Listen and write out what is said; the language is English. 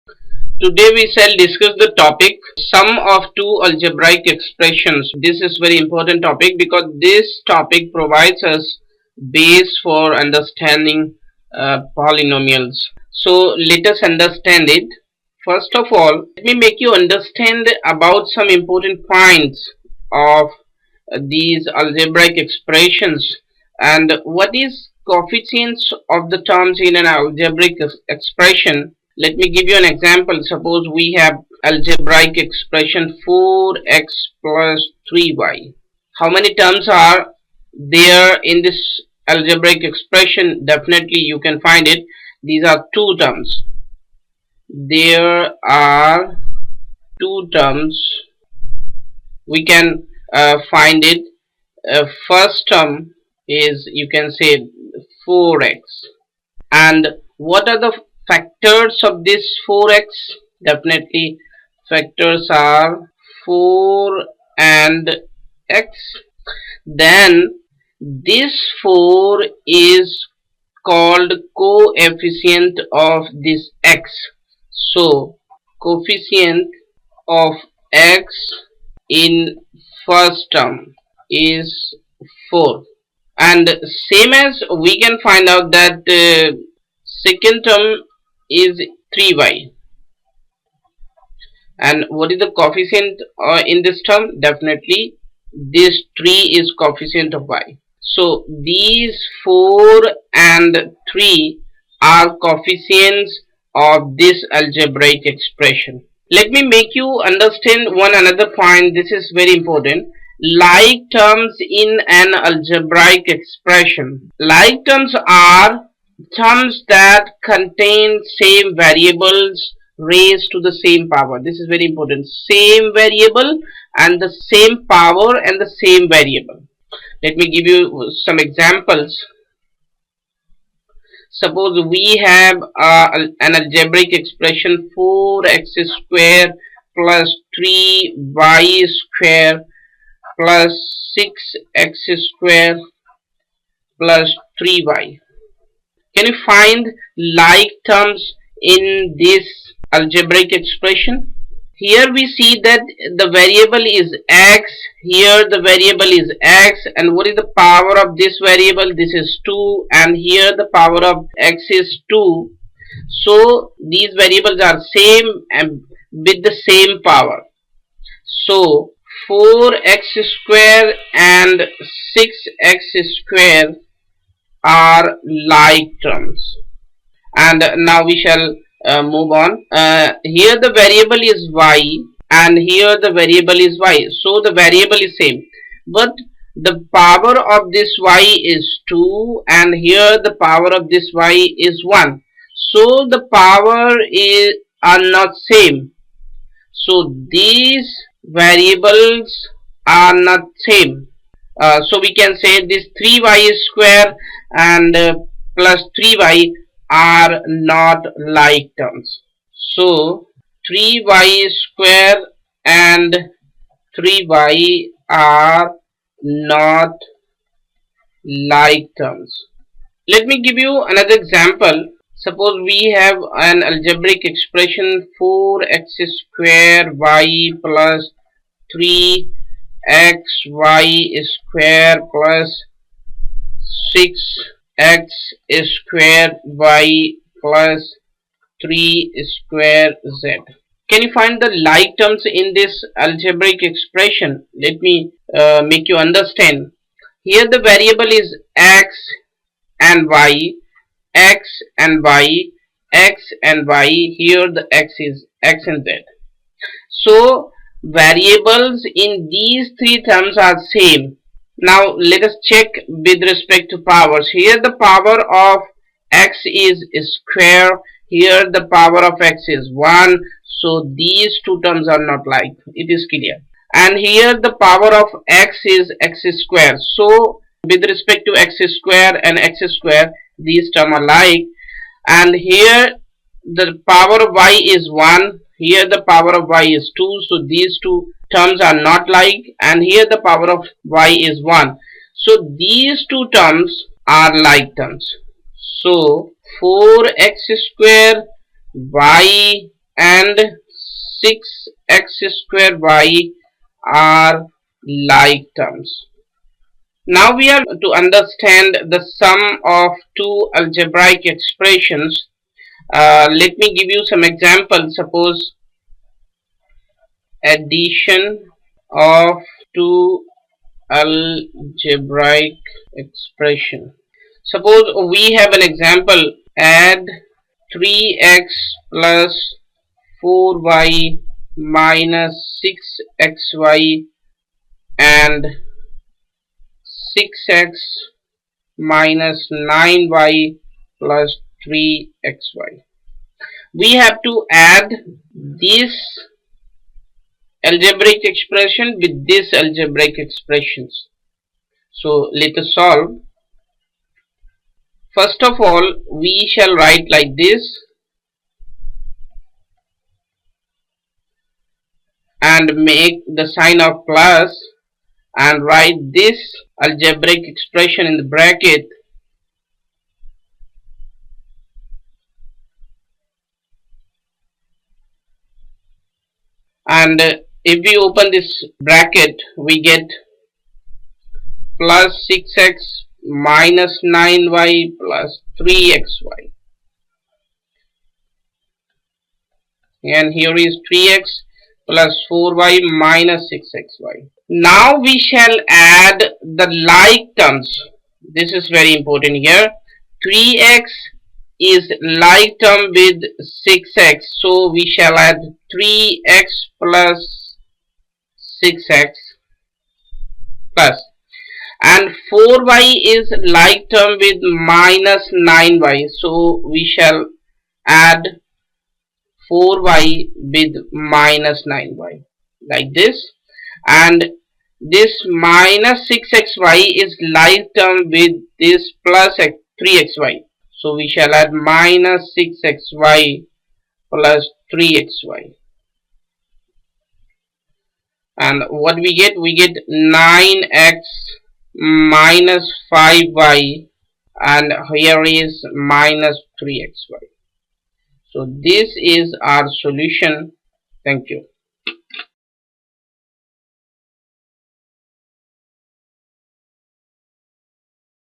Today we shall discuss the topic sum of two algebraic expressions. This is very important topic because this topic provides us base for understanding polynomials. So let us understand it. First of all, let me make you understand about some important points of these algebraic expressions and what is coefficients of the terms in an algebraic expression. Let me give you an example. Suppose we have algebraic expression 4x plus 3y. How many terms are there in this algebraic expression? Definitely you can find it. These are two terms. There are two terms. We can find it. First term is, you can say, 4x. And what are the factors of this 4x? Definitely factors are 4 and x. Then this 4 is called coefficient of this x. So coefficient of x in first term is 4, and same as we can find out that second term is 3y. And what is the coefficient in this term? Definitely this 3 is coefficient of y. So these 4 and 3 are coefficients of this algebraic expression. Let me make you understand one another point. This is very important. Like terms in an algebraic expression. Like terms are terms that contain same variables raised to the same power. This is very important. Same variable and the same power and the same variable. Let me give you some examples. Suppose we have an algebraic expression 4x square plus 3y square plus 6x square plus 3y. Can you find like terms in this algebraic expression? Here we see that the variable is x, here the variable is x, and what is the power of this variable? This is 2, and here the power of x is 2. So these variables are same and with the same power. So 4x square and 6x square are like terms. And now we shall move on. Here the variable is y and here the variable is y. So the variable is same. But the power of this y is 2 and here the power of this y is 1. So the power are not same. So these variables are not same. So we can say this 3y square and plus 3y are not like terms. So 3y square and 3y are not like terms. Let me give you another example. Suppose we have an algebraic expression 4x square y plus 3xy square plus 6x square y plus 3 square z. Can you find the like terms in this algebraic expression? Let me make you understand. Here the variable is x and y, x and y, x and y. Here the x is x and z. So variables in these three terms are same. Now let us check with respect to powers. Here the power of x is square. Here the power of x is 1. So these two terms are not like. It is clear. And here the power of x is x square. So with respect to x square and x square, these terms are like. And here the power of y is 1. Here the power of y is 2. So these two terms are not like, and here the power of y is 1. So these two terms are like terms. So 4x square y and 6x square y are like terms. Now we are to understand the sum of two algebraic expressions. Let me give you some examples. Suppose addition of two algebraic expression. Suppose we have an example. Add 3x plus 4y minus 6xy and 6x minus 9y plus 3xy. We have to add this algebraic expression with this algebraic expressions. So let us solve. First of all, we shall write like this and make the sign of plus and write this algebraic expression in the bracket, and if we open this bracket we get plus 6x minus 9y plus 3xy, and here is 3x plus 4y minus 6xy. Now we shall add the like terms. This is very important here. 3x is like term with 6x, so we shall add 3x plus 6x plus, and 4y is like term with minus 9y, so we shall add 4y with minus 9y like this, and this minus 6xy is like term with this plus 3xy, so we shall add minus 6xy plus 3xy, and what we get? We get 9x minus 5y, and here is minus 3xy. So this is our solution. Thank you.